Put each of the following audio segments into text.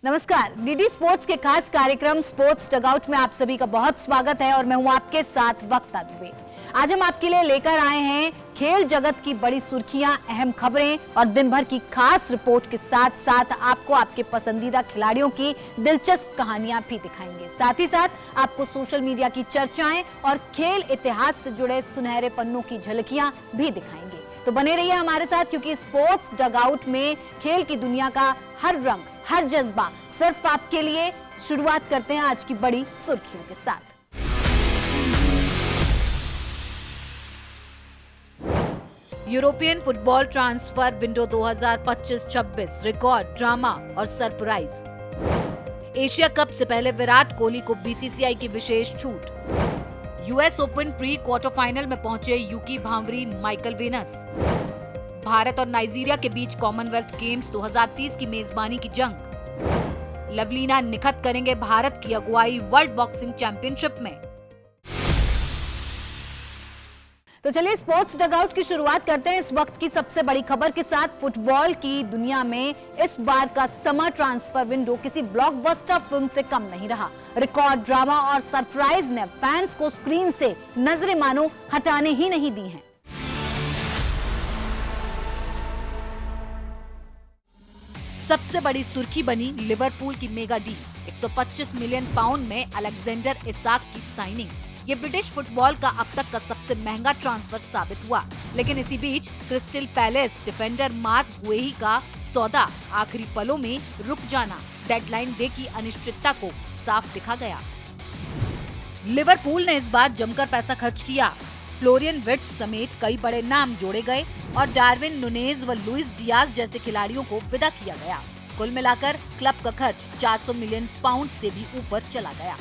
नमस्कार, DD sports के खास कार्यक्रम स्पोर्ट्स डगआउट में आप सभी का बहुत स्वागत है और मैं हूं आपके साथ वक्ता दुबे। आज हम आपके लिए लेकर आए हैं खेल जगत की बड़ी सुर्खियां, अहम खबरें और दिन भर की खास रिपोर्ट के साथ साथ आपको आपके पसंदीदा खिलाड़ियों की दिलचस्प कहानियां भी दिखाएंगे। साथ ही साथ आपको सोशल मीडिया की चर्चाएं और खेल इतिहास से जुड़े सुनहरे पन्नों की झलकियां भी दिखाएंगे। तो बने रहिए हमारे साथ, क्योंकि स्पोर्ट्स डगआउट में खेल की दुनिया का हर रंग, हर जज्बा सिर्फ आपके लिए। शुरुआत करते हैं आज की बड़ी सुर्खियों के साथ। European football transfer window 2025-26 record, drama और सरप्राइज। एशिया कप से पहले विराट कोहली को बीसीसीआई की विशेष छूट। US open pre quarter final में पहुंचे यूकी भांवरी, माइकल वीनस। भारत और नाइजीरिया के बीच कॉमनवेल्थ गेम्स 2030 की मेजबानी की जंग। लवलीना निखत करेंगे भारत की अगुवाई वर्ल्ड बॉक्सिंग चैंपियनशिप में। तो चलिए स्पोर्ट्स डगआउट की शुरुआत करते हैं इस वक्त की सबसे बड़ी खबर के साथ। फुटबॉल की दुनिया में इस बार का समर ट्रांसफर विंडो किसी ब्लॉकबस्टर फिल्म से कम नहीं रहा। रिकॉर्ड, ड्रामा और सरप्राइज ने फैंस को स्क्रीन से नजरें मानो हटाने ही नहीं दी हैं। सबसे बड़ी सुर्खी बनी लिवरपूल की मेगा डील। 125 मिलियन पाउंड में अलेक्जेंडर इसाक की साइनिंग। ये ब्रिटिश फुटबॉल का अब तक का सबसे महंगा ट्रांसफर साबित हुआ। लेकिन इसी बीच Crystal Palace defender Marc Guehi का सौदा आखिरी पलों में रुक जाना डेडलाइन डे की अनिश्चितता को साफ दिखा गया। लिवरपूल ने इस बार जमकर पैसा खर्च किया। फ्लोरियन विर्ट्ज समेत कई बड़े नाम जोड़े गए और डार्विन नुनेज व लुइस डियाज जैसे खिलाड़ियों को विदा किया गया। कुल मिलाकर क्लब का खर्च 400 मिलियन पाउंड से भी ऊपर चला गया।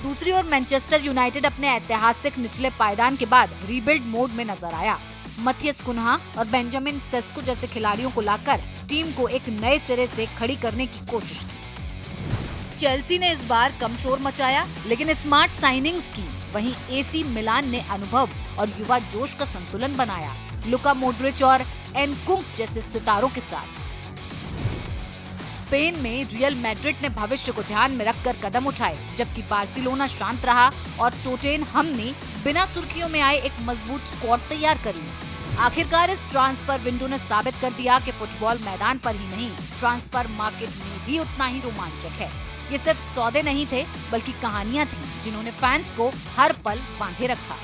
दूसरी ओर मैनचेस्टर यूनाइटेड अपने ऐतिहासिक निचले पायदान के बाद रीबिल्ड मोड में नजर आया। मथियस कुन्हा और बेंजामिन सेस्को जैसे खिलाड़ियों को लाकर टीम को एक नए सिरे से खड़ी करने की कोशिश की। चेल्सी ने इस बार कम शोर मचाया, लेकिन स्मार्ट साइनिंग्स की। वहीं एसी मिलान ने अनुभव और युवा जोश का संतुलन बनाया, लुका मोड्रिच और एनकुंक जैसे सितारों के साथ। स्पेन में रियल मैड्रिड ने भविष्य को ध्यान में रखकर कदम उठाए, जबकि बार्सिलोना शांत रहा और टोटेनहम ने बिना सुर्खियों में आए एक मजबूत स्क्वाड तैयार कर ली। आखिरकार इस ट्रांसफर विंडो ने साबित कर दिया कि फुटबॉल मैदान पर ही नहीं, ट्रांसफर मार्केट में भी उतना ही रोमांचक है। ये सिर्फ सौदे नहीं थे, बल्कि कहानियां थीं, जिन्होंने फैंस को हर पल बांधे रखा।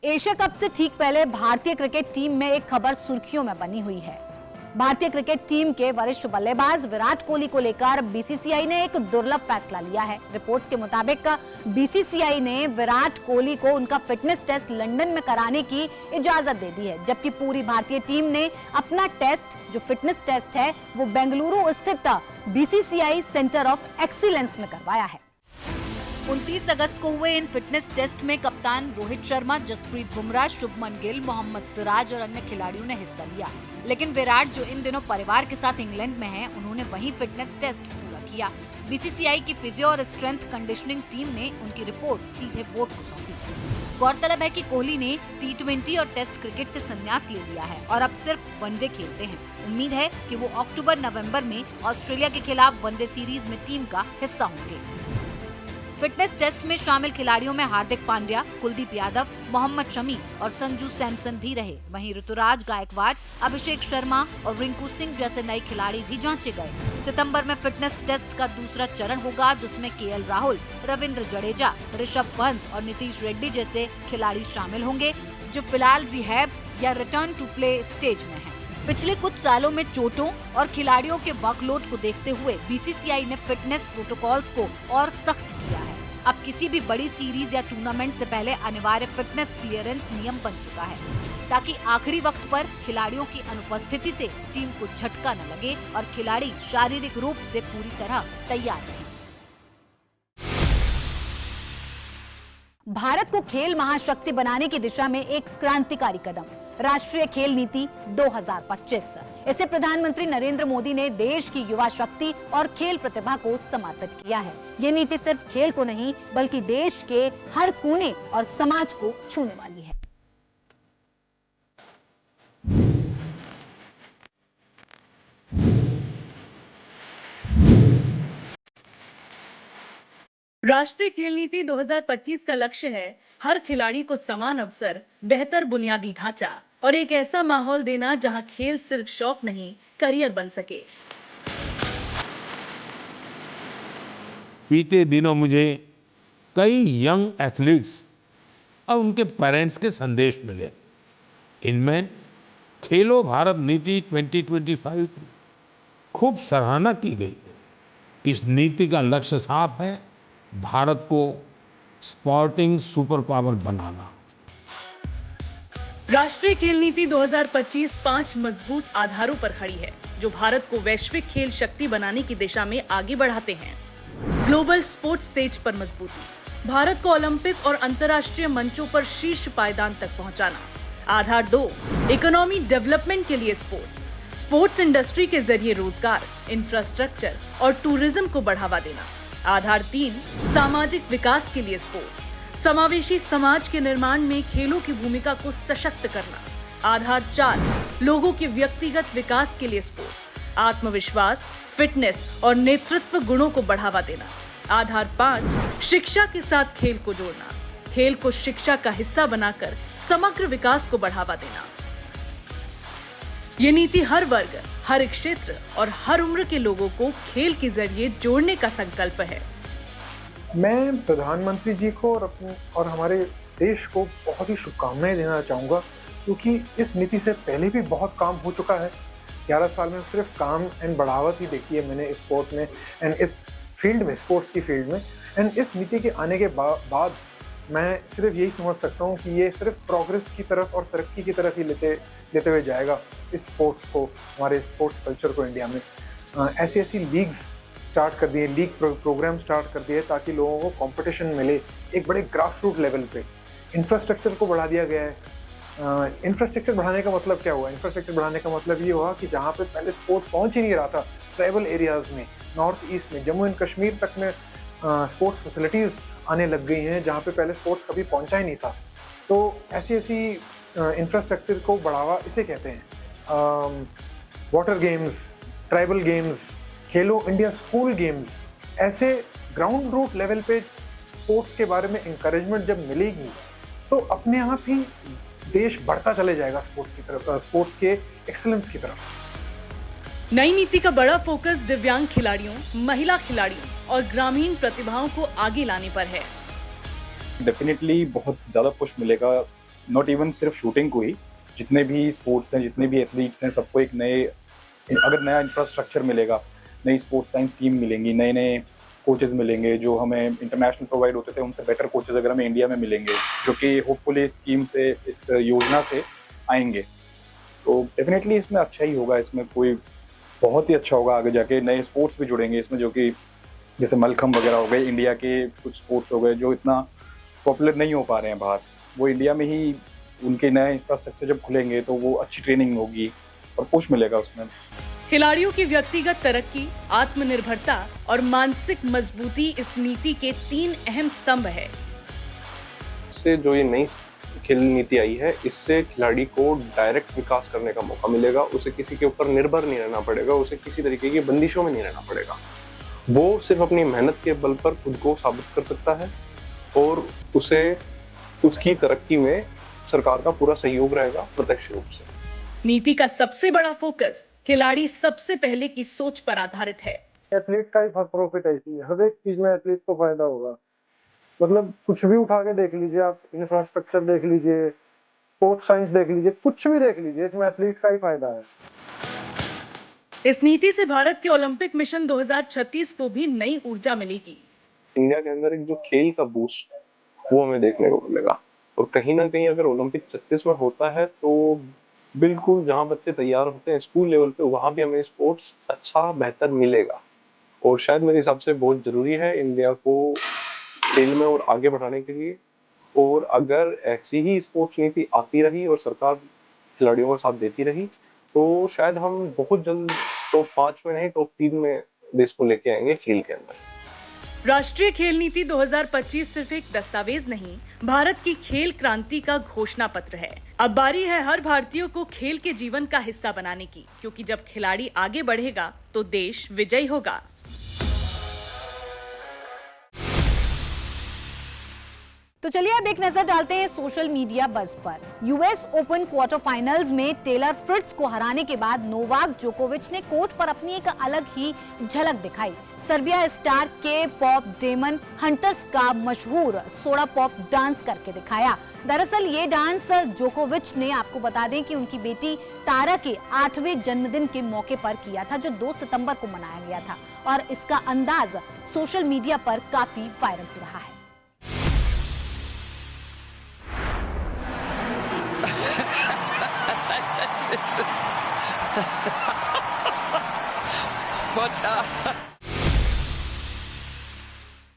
एशिया कप से ठीक पहले भारतीय क्रिकेट टीम में एक खबर सुर्खियों में बनी हुई है। भारतीय क्रिकेट टीम के वरिष्ठ बल्लेबाज विराट कोहली को लेकर बीसीसीआई ने एक दुर्लभ फैसला लिया है। रिपोर्ट्स के मुताबिक बीसीसीआई ने विराट कोहली को उनका फिटनेस टेस्ट लंदन में कराने की इजाजत दे दी है, जबकि पूरी भारतीय टीम ने अपना टेस्ट, जो फिटनेस टेस्ट है, वो बेंगलुरु स्थित बीसीसीआई सेंटर ऑफ एक्सीलेंस में करवाया है। 29 अगस्त को हुए इन फिटनेस टेस्ट में कप्तान रोहित शर्मा, जसप्रीत बुमराह, शुभमन गिल, मोहम्मद सिराज और अन्य खिलाड़ियों ने हिस्सा लिया। लेकिन विराट, जो इन दिनों परिवार के साथ इंग्लैंड में हैं, उन्होंने वहीं फिटनेस टेस्ट पूरा किया। बीसीसीआई की फिजियो और स्ट्रेंथ कंडीशनिंग टीम ने उनकी रिपोर्ट सीधे बोर्ड को सौंपी। गौरतलब है कि कोहली ने टी20 और टेस्ट क्रिकेट से संन्यास ले लिया है और अब सिर्फ वनडे खेलते हैं। उम्मीद है कि वो अक्टूबर-नवंबर में ऑस्ट्रेलिया के खिलाफ वनडे सीरीज में टीम का हिस्सा होंगे। फिटनेस टेस्ट में शामिल खिलाड़ियों में हार्दिक पांड्या, कुलदीप यादव, मोहम्मद शमी और संजू सैमसन भी रहे। वहीं ऋतुराज गायकवाड़, अभिषेक शर्मा और रिंकू सिंह जैसे नए खिलाड़ी भी जांचे गए। सितंबर में फिटनेस टेस्ट का दूसरा चरण होगा, जिसमें केएल राहुल, रविंद्र जडेजा, ऋषभ पंत और नीतीश रेड्डी जैसे खिलाड़ी शामिल होंगे, जो फिलहाल रिहैब या रिटर्न टू प्ले स्टेज में है। पिछले कुछ सालों में चोटों और खिलाड़ियों के वर्कलोड को देखते हुए बीसीसीआई ने फिटनेस प्रोटोकॉल्स को और सख्त किया है। अब किसी भी बड़ी सीरीज या टूर्नामेंट से पहले अनिवार्य फिटनेस क्लियरेंस नियम बन चुका है, ताकि आखिरी वक्त पर खिलाड़ियों की अनुपस्थिति से टीम को झटका न लगे और खिलाड़ी शारीरिक रूप से पूरी तरह तैयार रहे। भारत को खेल महाशक्ति बनाने की दिशा में एक क्रांतिकारी कदम, राष्ट्रीय खेल नीति 2025। इसे प्रधानमंत्री नरेंद्र मोदी ने देश की युवा शक्ति और खेल प्रतिभा को समर्पित किया है। ये नीति सिर्फ खेल को नहीं, बल्कि देश के हर कोने और समाज को छूने वाली है। राष्ट्रीय खेल नीति 2025 का लक्ष्य है हर खिलाड़ी को समान अवसर, बेहतर बुनियादी ढांचा और एक ऐसा माहौल देना जहां खेल सिर्फ शौक नहीं, करियर बन सके। बीते दिनों मुझे कई यंग एथलीट्स और उनके पेरेंट्स के संदेश मिले। इनमें खेलो भारत नीति 2025 की खूब सराहना की गई। इस नीति का लक्ष्य साफ है, भारत को स्पोर्टिंग सुपर पावर बनाना। राष्ट्रीय खेल नीति 2025 5 मजबूत आधारों पर खड़ी है, जो भारत को वैश्विक खेल शक्ति बनाने की दिशा में आगे बढ़ाते हैं। ग्लोबल स्पोर्ट्स स्टेज पर मजबूती, भारत को ओलंपिक और अंतर्राष्ट्रीय मंचों पर शीर्ष पायदान तक पहुंचाना। आधार 2, इकोनॉमी डेवलपमेंट के लिए स्पोर्ट्स इंडस्ट्री के जरिए रोजगार, इंफ्रास्ट्रक्चर और टूरिज्म को बढ़ावा देना। आधार 3, सामाजिक विकास के लिए स्पोर्ट्स, समावेशी समाज के निर्माण में खेलों की भूमिका को सशक्त करना। आधार 4, लोगों के व्यक्तिगत विकास के लिए स्पोर्ट्स, आत्मविश्वास, फिटनेस और नेतृत्व गुणों को बढ़ावा देना। आधार 5, शिक्षा के साथ खेल को जोड़ना, खेल को शिक्षा का हिस्सा बनाकर समग्र विकास को बढ़ावा देना। ये नीति हर वर्ग, हर क्षेत्र और हर उम्र के लोगों को खेल के जरिए जोड़ने का संकल्प है। मैं प्रधानमंत्री जी को और हमारे देश को बहुत ही शुभकामनाएं देना चाहूँगा, क्योंकि इस नीति से पहले भी बहुत काम हो चुका है। 11 साल में सिर्फ काम एंड बढ़ावत ही देखी है मैंने स्पोर्ट में एंड इस फील्ड में, स्पोर्ट्स की फील्ड में। एंड इस नीति के आने के बाद मैं सिर्फ यही समझ सकता हूँ कि ये सिर्फ प्रोग्रेस की तरफ और तरक्की की तरफ ही लेते हुए जाएगा इस स्पोर्ट्स को, हमारे स्पोर्ट्स कल्चर को इंडिया में। ऐसी लीग्स स्टार्ट कर दिए, लीग प्रोग्राम स्टार्ट कर दिए ताकि लोगों को कंपटीशन मिले एक बड़े ग्रास रूट लेवल पे। इंफ्रास्ट्रक्चर को बढ़ा दिया गया है। इंफ्रास्ट्रक्चर बढ़ाने का मतलब क्या हुआ? इंफ्रास्ट्रक्चर बढ़ाने का मतलब ये हुआ कि जहाँ पे पहले स्पोर्ट्स पहुँच ही नहीं रहा था, ट्राइबल एरियाज में, नॉर्थ ईस्ट में, जम्मू एंड कश्मीर तक में स्पोर्ट्स फैसिलिटीज़ आने लग गई हैं जहाँ पे पहले स्पोर्ट्स कभी पहुँचा ही नहीं था। तो ऐसी इंफ्रास्ट्रक्चर को बढ़ावा इसे कहते हैं। वाटर गेम्स, ट्राइबल गेम्स, खेलो इंडिया स्कूल गेम्स, ऐसे ग्राउंड रूट लेवल पे स्पोर्ट्स के बारे में इंकरेजमेंट जब मिलेगी तो अपने आप ही देश बढ़ता चले जाएगा स्पोर्ट्स की तरफ, स्पोर्ट्स के एक्सीलेंस की तरफ। नई नीति का बड़ा फोकस दिव्यांग खिलाड़ियों, महिला खिलाड़ियों और ग्रामीण प्रतिभाओं को आगे लाने पर है। डेफिनेटली बहुत ज़्यादा पुश मिलेगा, नॉट इवन सिर्फ शूटिंग को ही, जितने भी स्पोर्ट्स हैं, जितने भी एथलीट्स हैं, सबको एक अगर नया इंफ्रास्ट्रक्चर मिलेगा, नई स्पोर्ट्स साइंस टीम मिलेंगी, नए कोचेज़ मिलेंगे जो हमें इंटरनेशनल प्रोवाइड होते थे, उनसे बेटर कोचेज़ अगर हमें इंडिया में मिलेंगे, जो कि होपफुली स्कीम से, इस योजना से आएंगे, तो डेफिनेटली इसमें अच्छा ही होगा। इसमें कोई बहुत ही अच्छा होगा। आगे जाके नए स्पोर्ट्स भी जुड़ेंगे इसमें, जो कि जैसे मलखम्ब वगैरह हो गए, इंडिया के कुछ स्पोर्ट्स हो गए जो इतना पॉपुलर नहीं हो पा रहे हैं बाहर, वो इंडिया में ही उनके नए इंफ्रास्ट्रक्चर जब खुलेंगे तो वो अच्छी ट्रेनिंग होगी और पुश मिलेगा उसमें। खिलाड़ियों की व्यक्तिगत तरक्की, आत्मनिर्भरता और मानसिक मजबूती इस नीति के 3 अहम स्तंभ है। इससे जो ये नई खेल नीति आई है, इससे खिलाड़ी को डायरेक्ट विकास करने का मौका मिलेगा। उसे किसी के ऊपर निर्भर नहीं रहना पड़ेगा, उसे किसी तरीके की बंदिशों में नहीं रहना पड़ेगा। वो सिर्फ अपनी मेहनत के बल पर खुद को साबित कर सकता है और उसे उसकी तरक्की में सरकार का पूरा सहयोग रहेगा प्रत्यक्ष रूप से। नीति का सबसे बड़ा फोकस खिलाड़ी सबसे पहले की सोच पर आधारित है। एथलीट का ही प्रॉफिट है, हर एक चीज में एथलीट को फायदा होगा। मतलब कुछ भी उठा के देख लीजिए आप, इंफ्रास्ट्रक्चर देख लीजिए, स्पोर्ट्स साइंस देख लीजिए, कुछ भी देख लीजिए, इसमें एथलीट का ही फायदा है। इस नीति से भारत के ओलंपिक मिशन 2036 को भी नई ऊर्जा मिलेगी। इंडिया के अंदर एक जो खेल का बूस्ट वो हमें देखने को मिलेगा, और कहीं ना कहीं अगर ओलंपिक 36 में होता है तो बिल्कुल जहाँ बच्चे तैयार होते हैं स्कूल लेवल पे, वहाँ भी हमें स्पोर्ट्स अच्छा बेहतर मिलेगा। और शायद मेरे हिसाब से बहुत जरूरी है इंडिया को खेल में और आगे बढ़ाने के लिए। और अगर ऐसी ही स्पोर्ट्स नीति आती रही और सरकार खिलाड़ियों का साथ देती रही तो शायद हम बहुत जल्द टॉप 5 में नहीं, टॉप 3 में देश को लेके आएंगे खेल के अंदर। राष्ट्रीय खेल नीति 2025 सिर्फ एक दस्तावेज नहीं, भारत की खेल क्रांति का घोषणा पत्र है। अब बारी है हर भारतीय को खेल के जीवन का हिस्सा बनाने की, क्योंकि जब खिलाड़ी आगे बढ़ेगा तो देश विजयी होगा। तो चलिए अब एक नजर डालते हैं सोशल मीडिया बज़ पर। यूएस ओपन क्वार्टर फाइनल्स में टेलर फ्रिट्ज को हराने के बाद नोवाक जोकोविच ने कोर्ट पर अपनी एक अलग ही झलक दिखाई। सर्बिया स्टार के पॉप डेमन हंटर्स का मशहूर सोडा पॉप डांस करके दिखाया। दरअसल ये डांस जोकोविच ने, आपको बता दें कि उनकी बेटी तारा के 8वें जन्मदिन के मौके पर किया था, जो 2 सितंबर को मनाया गया था, और इसका अंदाज सोशल मीडिया पर काफी वायरल हो रहा है।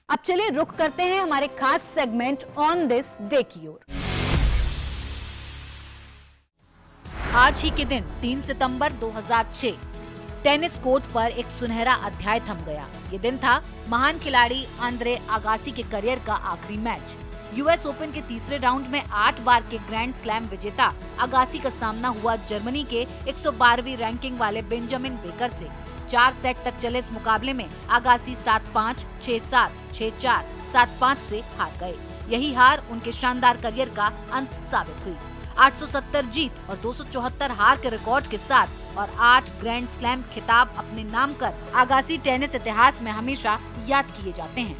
अब चलिए रुख करते हैं हमारे खास सेगमेंट ऑन दिस डे की ओर। आज ही के दिन 3 सितंबर 2006 टेनिस कोर्ट पर एक सुनहरा अध्याय थम गया। ये दिन था महान खिलाड़ी आंद्रे अगासी के करियर का आखिरी मैच। यूएस ओपन के तीसरे राउंड में 8 बार के ग्रैंड स्लैम विजेता अगासी का सामना हुआ जर्मनी के 112वीं रैंकिंग वाले बेंजामिन बेकर से। 4 सेट तक चले इस मुकाबले में अगासी 7-5, 6-7, 6-4, 7-5 से हार गए। यही हार उनके शानदार करियर का अंत साबित हुई। 870 जीत और 274 हार के रिकॉर्ड के साथ और 8 ग्रैंड स्लैम खिताब अपने नाम कर अगासी टेनिस इतिहास में हमेशा याद किए जाते हैं।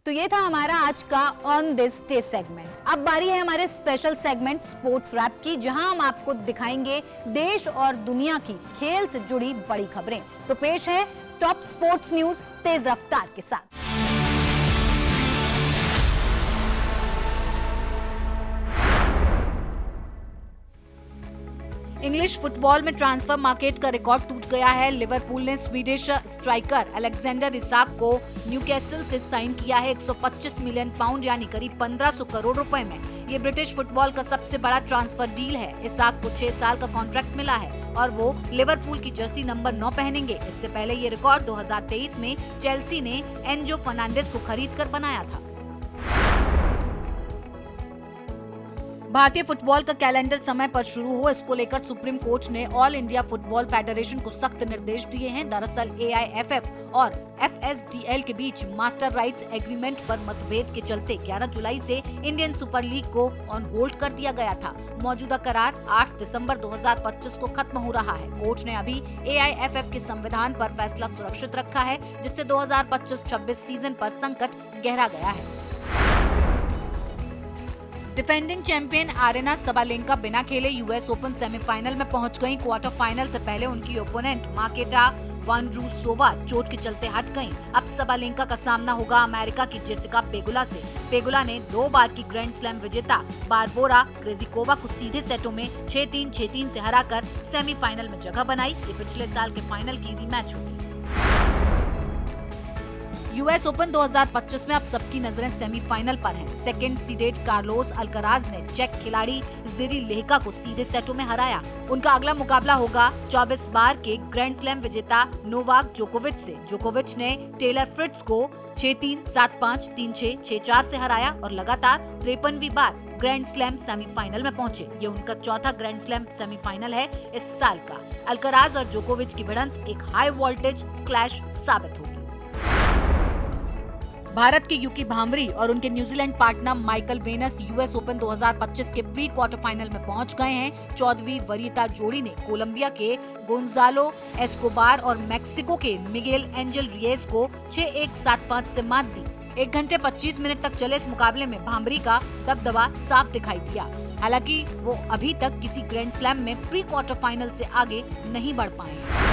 तो ये था हमारा आज का ऑन दिस डे सेगमेंट। अब बारी है हमारे स्पेशल सेगमेंट स्पोर्ट्स रैप की, जहां हम आपको दिखाएंगे देश और दुनिया की खेल से जुड़ी बड़ी खबरें। तो पेश है टॉप स्पोर्ट्स न्यूज तेज रफ्तार के साथ। इंग्लिश फुटबॉल में ट्रांसफर मार्केट का रिकॉर्ड टूट गया है। लिवरपूल ने स्वीडिश स्ट्राइकर अलेक्जेंडर इसाक को न्यूकैसल से साइन किया है 125 मिलियन पाउंड यानी करीब 1500 करोड़ रुपए में। ये ब्रिटिश फुटबॉल का सबसे बड़ा ट्रांसफर डील है। इसाक को 6 साल का कॉन्ट्रैक्ट मिला है और वो लिवरपूल की जर्सी नंबर 9 पहनेंगे। इससे पहले ये रिकॉर्ड 2023 में चेल्सी ने एंजो फर्नांडिस को खरीद कर बनाया था। भारतीय फुटबॉल का कैलेंडर समय पर शुरू हो, इसको लेकर सुप्रीम कोर्ट ने ऑल इंडिया फुटबॉल फेडरेशन को सख्त निर्देश दिए हैं। दरअसल AIFF और FSDL के बीच मास्टर राइट्स एग्रीमेंट पर मतभेद के चलते 11 जुलाई से इंडियन सुपर लीग को ऑन होल्ड कर दिया गया था। मौजूदा करार 8 दिसंबर 2025 को खत्म हो रहा है। कोर्ट ने अभी AIFF के संविधान पर फैसला सुरक्षित रखा है, जिससे 2025-26 सीजन पर संकट गहरा गया है। डिफेंडिंग चैंपियन आरेना सबालेंका बिना खेले यूएस ओपन सेमीफाइनल में पहुंच गईं। क्वार्टर फाइनल से पहले उनकी ओपोनेंट मार्केटा वोंड्रुसोवा चोट के चलते हट गईं। अब सबालेंका का सामना होगा अमेरिका की जेसिका पेगुला से। पेगुला ने 2 बार की ग्रैंड स्लैम विजेता बारबोरा क्रेजिकोवा को सीधे सेटों में 6-3, 6-3 से हराकर सेमीफाइनल में जगह बनाई। ये पिछले साल के फाइनल की रीमैच होगी। यूएस ओपन 2025 में अब सबकी नजरें सेमीफाइनल पर हैं। सेकंड सीडेड कार्लोस अल्कराज ने चेक खिलाड़ी जिरी लेहका को सीधे सेटों में हराया। उनका अगला मुकाबला होगा 24 बार के ग्रैंड स्लैम विजेता नोवाक जोकोविच से। जोकोविच ने टेलर फ्रिट्ज को 6-3, 7-5, 3-6, 6-4 से हराया और लगातार 53वीं बार ग्रैंड स्लैम सेमीफाइनल में पहुंचे। ये उनका चौथा ग्रैंड स्लैम सेमीफाइनल है इस साल का। अल्कराज और जोकोविच की भिड़ंत एक हाई वोल्टेज क्लैश साबित होगी। भारत के यूकी भांवरी और उनके New Zealand partner Michael Venus US Open 2025 के प्री क्वार्टर फाइनल में पहुंच गए हैं। 14वीं वरीयता जोड़ी ने कोलंबिया के गोंजालो एस्कोबार और मेक्सिको के मिगेल एंजल रियस को 6-1, 7-5 से मात दी। 1 घंटे 25 मिनट तक चले इस मुकाबले में भांवरी का दबदबा साफ दिखाई दिया। हालांकि वो अभी तक किसी ग्रैंड स्लैम में प्री क्वार्टर फाइनल से आगे नहीं बढ़ पाए हैं।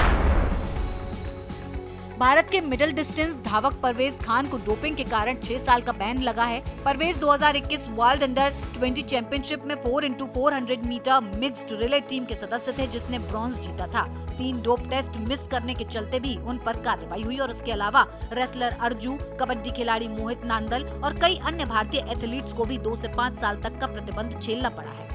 भारत के मिडिल डिस्टेंस धावक परवेज खान को डोपिंग के कारण 6 साल का बैन लगा है। परवेज 2021 वर्ल्ड अंडर 20 चैंपियनशिप में 4x400 metre mixed relay team के सदस्य थे, जिसने ब्रॉन्ज जीता था। 3 डोप टेस्ट मिस करने के चलते भी उन पर कार्रवाई हुई और उसके अलावा रेसलर अर्जू, कबड्डी खिलाड़ी मोहित नांदल और कई अन्य भारतीय एथलीट्स को भी 2 से 5 साल तक का प्रतिबंध झेलना पड़ा है।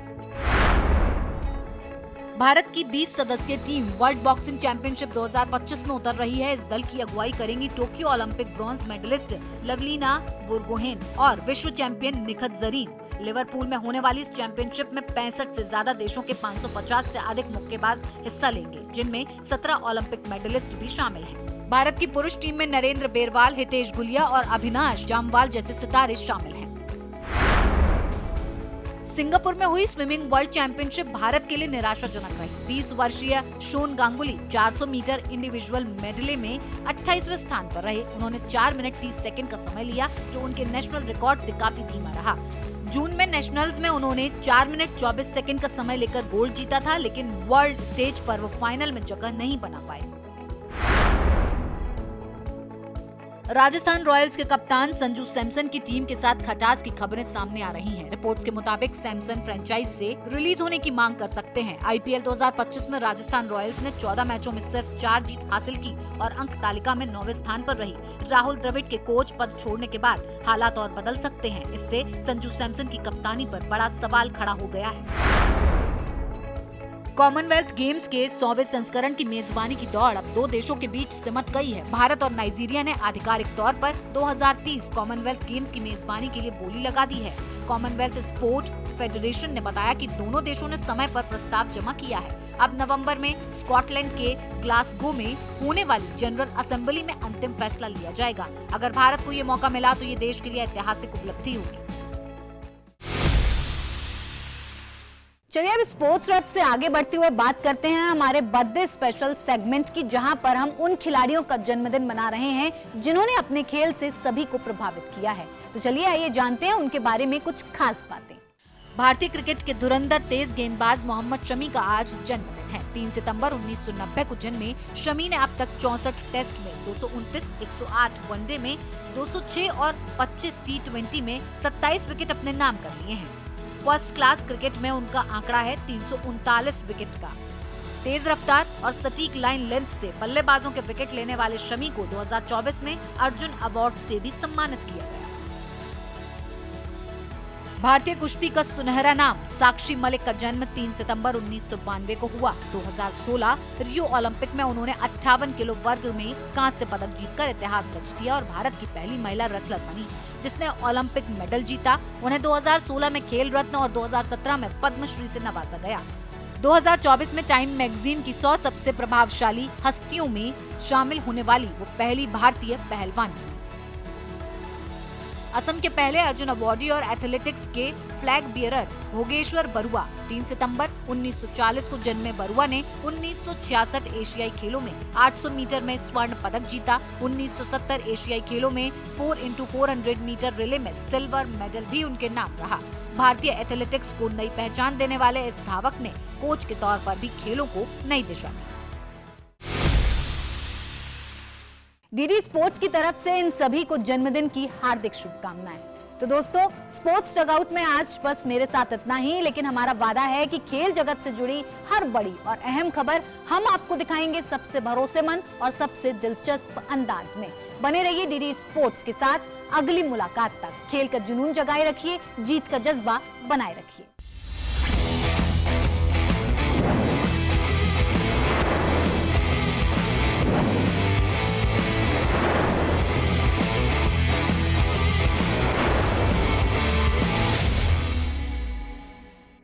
भारत की 20 सदस्यीय टीम वर्ल्ड बॉक्सिंग चैंपियनशिप 2025 में उतर रही है। इस दल की अगुवाई करेंगी Tokyo Olympic bronze medalist Lovlina Borgohain और विश्व चैंपियन निखत जरीन। लिवरपूल में होने वाली इस चैंपियनशिप में 65 से ज्यादा देशों के 550 से अधिक मुक्केबाज हिस्सा लेंगे, जिनमें 17 ओलंपिक मेडलिस्ट भी शामिल हैं। भारत की पुरुष टीम में नरेंद्र बेरवाल, हितेश गुलिया और अभिनाश जामवाल जैसे सितारे शामिल हैं। सिंगापुर में हुई स्विमिंग वर्ल्ड चैंपियनशिप भारत के लिए निराशाजनक रही। 20 वर्षीय Shoan Ganguly 400 metre individual medley में 28वें स्थान पर रहे। उन्होंने 4 मिनट 30 सेकंड का समय लिया, जो उनके नेशनल रिकॉर्ड से काफी धीमा रहा। जून में नेशनल्स में उन्होंने 4 मिनट 24 सेकंड का समय लेकर गोल्ड जीता था, लेकिन वर्ल्ड स्टेज पर वो फाइनल में जगह नहीं बना पाए। राजस्थान रॉयल्स के कप्तान संजू सैमसन की टीम के साथ खटास की खबरें सामने आ रही हैं। रिपोर्ट्स के मुताबिक सैमसन फ्रेंचाइज से रिलीज होने की मांग कर सकते हैं। आईपीएल 2025 में राजस्थान रॉयल्स ने 14 मैचों में सिर्फ 4 जीत हासिल की और अंक तालिका में 9वें स्थान पर रही। राहुल द्रविड़ के कोच पद छोड़ने के बाद हालात और बदल सकते हैं। इससे संजू सैमसन की कप्तानी पर बड़ा सवाल खड़ा हो गया है। कॉमनवेल्थ गेम्स के 100वें संस्करण की मेजबानी की दौड़ अब 2 देशों के बीच सिमट गई है। भारत और नाइजीरिया ने आधिकारिक तौर पर 2030 कॉमनवेल्थ गेम्स की मेजबानी के लिए बोली लगा दी है। कॉमनवेल्थ स्पोर्ट फेडरेशन ने बताया कि दोनों देशों ने समय पर प्रस्ताव जमा किया है। अब नवंबर में स्कॉटलैंड के ग्लासगो में होने वाली जनरल असेंबली में अंतिम फैसला लिया जाएगा। अगर भारत को ये मौका मिला तो ये देश के लिए ऐतिहासिक उपलब्धि होगी। चलिए अब स्पोर्ट्स रैप से आगे बढ़ते हुए बात करते हैं हमारे बर्थडे स्पेशल सेगमेंट की, जहां पर हम उन खिलाड़ियों का जन्मदिन मना रहे हैं जिन्होंने अपने खेल से सभी को प्रभावित किया है। तो चलिए आइए जानते हैं उनके बारे में कुछ खास बातें। भारतीय क्रिकेट के धुरंधर तेज गेंदबाज मोहम्मद शमी का आज जन्मदिन है। 3 सितंबर 1990 को जन्मे शमी ने अब तक 64 टेस्ट में 229, 108 वनडे में 206 और 25 T20 में 27 विकेट अपने नाम कर लिए हैं। फर्स्ट क्लास क्रिकेट में उनका आंकड़ा है 339 विकेट का। तेज रफ्तार और सटीक लाइन लेंथ से बल्लेबाजों के विकेट लेने वाले शमी को 2024 में अर्जुन अवार्ड से भी सम्मानित किया गया। भारतीय कुश्ती का सुनहरा नाम साक्षी मलिक का जन्म 3 सितंबर 1992 को हुआ। 2016 रियो ओलंपिक में उन्होंने 58 किलो वर्ग में कांस्य पदक जीतकर इतिहास रच दिया और भारत की पहली महिला रेसलर बनी जिसने ओलंपिक मेडल जीता। उन्हें 2016 में खेल रत्न और 2017 में पद्मश्री से नवाजा गया। 2024 में टाइम मैगजीन की 100 सबसे प्रभावशाली हस्तियों में शामिल होने वाली वो पहली भारतीय पहलवान बनी। असम के पहले अर्जुन अवार्डी और एथलेटिक्स के फ्लैग बियरर भोगेश्वर बरुआ 3 सितंबर 1940 को जन्मे बरुआ ने 1966 एशियाई खेलों में 800 मीटर में स्वर्ण पदक जीता। 1970 एशियाई खेलों में 4x400 मीटर रिले में सिल्वर मेडल भी उनके नाम रहा। भारतीय एथलेटिक्स को नई पहचान देने वाले इस धावक ने कोच के तौर पर भी खेलों को नई दिशा दी। डीडी स्पोर्ट्स की तरफ से इन सभी को जन्मदिन की हार्दिक शुभकामनाएं। तो दोस्तों, स्पोर्ट्स डगआउट में आज बस मेरे साथ इतना ही, लेकिन हमारा वादा है कि खेल जगत से जुड़ी हर बड़ी और अहम खबर हम आपको दिखाएंगे सबसे भरोसेमंद और सबसे दिलचस्प अंदाज में। बने रहिए डीडी स्पोर्ट्स के साथ। अगली मुलाकात तक खेल का जुनून जगाए रखिए, जीत का जज्बा बनाए रखिए।